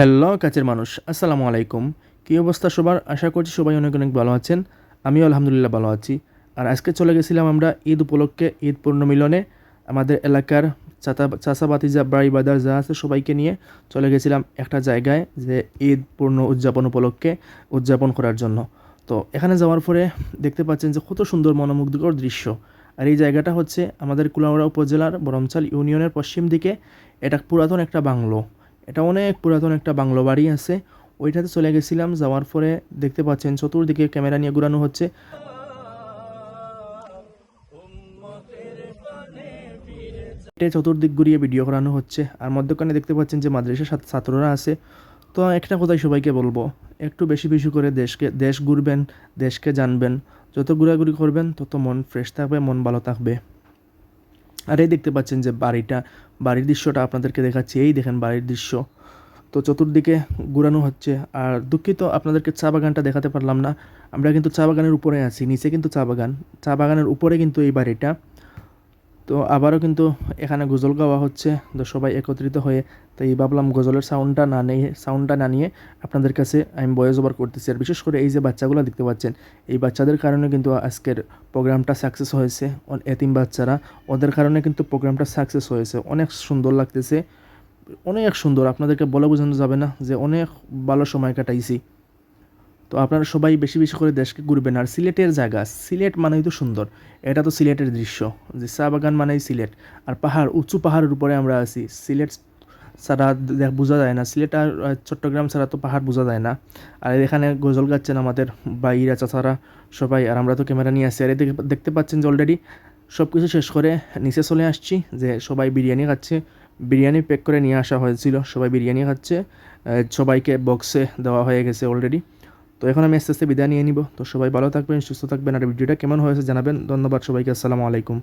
Hello কাছের মানুষ, আসসালামু আলাইকুম। কী অবস্থা সবার? আশা করছি সবাই অনেক অনেক ভালো আছেন। আমিও আলহামদুলিল্লাহ ভালো আছি। আর আজকে চলে গেছিলাম আমরা ঈদ উপলক্ষে ঈদ পুণ্যমিলনে। আমাদের এলাকার চাচা ভাতিজা ভাই ব্রাদার যা আছে সবাইকে নিয়ে চলে গেছিলাম একটা জায়গায়, যে ঈদ পূর্ণ উদযাপন উপলক্ষে উদযাপন করার জন্য। তো এখানে যাওয়ার পরে দেখতে পাচ্ছেন যে কত সুন্দর মনোমুগ্ধকর দৃশ্য। আর এই জায়গাটা হচ্ছে আমাদের কুলাউড়া উপজেলার বরমচাল ইউনিয়নের পশ্চিম দিকে। এটা পুরাতন একটা বাংলো, এটা অনেক পুরাতন একটা বাংলো বাড়ি আছে। ওইটাতে চলে গেছিলাম। যাওয়ার পরে দেখতে পাচ্ছেন চতুর্দিকে ক্যামেরা নিয়ে ঘোরানো হচ্ছে। এটা চতুর্দিক ঘুরিয়ে ভিডিও করানো হচ্ছে। আর মধ্যখানে দেখতে পাচ্ছেন যে মাদ্রাসার ছাত্ররা আছে। তো একটা কথাই সবাইকে বলবো, একটু বেশি বেশি করে দেশ ঘুরবেন, দেশকে জানবেন। যত ঘোরাঘুরি করবেন তত মন ফ্রেশ থাকবে, মন ভালো থাকবে। আর এই দেখতে পাচ্ছেন যে বাড়ির দৃশ্যটা আপনাদেরকে দেখাচ্ছি। এই দেখেন বাড়ির দৃশ্য। তো চতুর্দিকে ঘুরানো হচ্ছে। আর দুঃখিত, আপনাদেরকে চা বাগানটা দেখাতে পারলাম না। আমরা কিন্তু চা বাগানের উপরে আছি, নিচে কিন্তু চা বাগানের উপরে কিন্তু এই বাড়িটা। তো আবারও কিন্তু এখানে গজল গাওয়া হচ্ছে, তো সবাই একত্রিত হয়ে। তাই ভাবলাম গজলের সাউন্ডটা না নিয়ে আপনাদের কাছে আমি ভয়েস ওভার করতেছি। আর বিশেষ করে এই যে বাচ্চাগুলো দেখতে পাচ্ছেন, এই বাচ্চাদের কারণে কিন্তু আজকের প্রোগ্রামটা সাকসেস হয়েছে। এতিম বাচ্চারা, ওদের কারণে কিন্তু প্রোগ্রামটা সাকসেস হয়েছে। অনেক সুন্দর লাগতেছে, অনেক সুন্দর। আপনাদেরকে বলে বোঝানো যাবে না যে অনেক ভালো সময় কাটাইছি। তো আপনারা সবাই বেশি বেশি করে দেশকে ঘুরবেন। আর সিলেটের জায়গা, সিলেট মানেই তো সুন্দর। এটা তো সিলেটের দৃশ্য, যে চা বাগান মানেই সিলেট। আর পাহাড়, উঁচু পাহাড়ের উপরে আমরা আছি। সিলেট ছাড়া বোঝা যায় না, সিলেট আর চট্টগ্রাম ছাড়া তো পাহাড় বোঝা যায় না। আর এখানে গজল গাচ্ছেন আমাদের ভাইরা চাচারা সবাই। আর আমরা তো ক্যামেরা নিয়ে আসছি। আর এদিকে দেখতে পাচ্ছেন যে অলরেডি সব কিছু শেষ করে নিচে চলে আসছি, যে সবাই বিরিয়ানি খাচ্ছে। বিরিয়ানি প্যাক করে নিয়ে আসা হয়েছিল, সবাই বিরিয়ানি খাচ্ছে। সবাইকে বক্সে দেওয়া হয়ে গেছে অলরেডি। তো এখন আমি আস্তে আস্তে বিদায় নিয়ে নিব। তো সবাই ভালো থাকবেন, সুস্থ থাকবেন। আর ভিডিওটা কেমন হয়েছে জানাবেন। ধন্যবাদ সবাইকে। আসসালামু আলাইকুম।